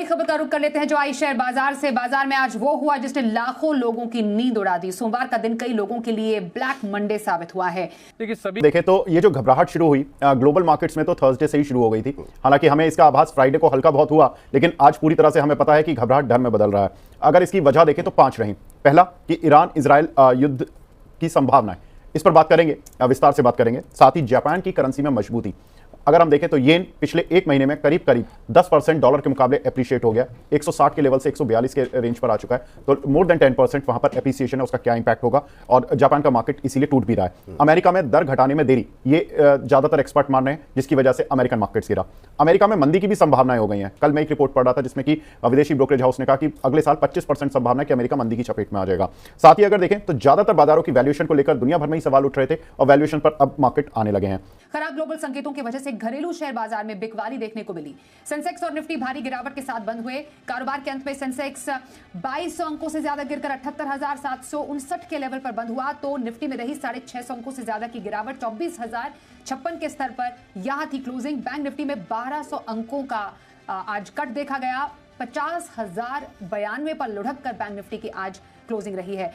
बड़ी खबर का रुख कर लेते हैं जो आई शेयर बाजार से। बाजार में आज वो हुआ जिसने लाखों लोगों की नींद उड़ा दी। सोमवार का दिन कई लोगों के लिए ब्लैक मंडे साबित हुआ है। देखिए सभी देखें तो ये जो घबराहट शुरू हुई ग्लोबल मार्केट्स में तो थर्सडे से ही शुरू हो गई थी। हालांकि हमें इसका आभास फ्राइडे को हल्का बहुत हुआ, लेकिन आज पूरी तरह से हमें पता है कि घबराहट डर में बदल रहा है। अगर इसकी वजह देखें तो 5 रही। पहला कि ईरान इजराइल युद्ध की संभावना है, इस पर बात करेंगे, विस्तार से बात करेंगे। साथ ही जापान की करेंसी में मजबूती, अगर हम देखें तो येन पिछले एक महीने में करीब 10% डॉलर के मुकाबले एप्रिशिएट हो गया, 160 के लेवल से 142 के रेंज पर आ चुका है। तो मोर देन 10% वहां पर एप्रिसिएशन है, उसका क्या इंपैक्ट होगा। और जापान का मार्केट इसीलिए टूट भी रहा है। अमेरिका में दर घटाने में देरी, ये ज्यादातर एक्सपर्ट मान रहे हैं, जिसकी वजह से अमेरिकन मार्केट्स गिरा। अमेरिका में मंदी की भी संभावनाएं हो गई हैं। कल मैं एक रिपोर्ट पढ़ रहा था जिसमें कि विदेशी ब्रोकरेज हाउस ने कहा कि अगले साल 25% संभावना है कि अमेरिका मंदी की चपेट में आ जाएगा। साथ ही अगर देखें तो ज्यादातर बाजारों की वैल्यूएशन को लेकर दुनिया भर में ही सवाल उठ रहे थे और वैल्यूएशन पर अब मार्केट आने लगे हैं। खराब ग्लोबल संकेतों की वजह से घरेलू शेयर बाजार में बिकवाली देखने को मिली। सेंसेक्स और निफ्टी भारी गिरावट के साथ बंद हुए। कारोबार के अंत में सेंसेक्स 2200 अंकों से ज्यादा गिरकर 78,759 के लेवल पर बंद हुआ, तो निफ्टी में रही 650 अंकों से ज्यादा की गिरावट 24,056 के स्तर पर यहां थी क्लोजिंग। बैंक निफ्टी में 1200 अंकों का आज कट देखा गया। 50,092 पर लुढ़क कर बैंक निफ्टी की आज क्लोजिंग रही है।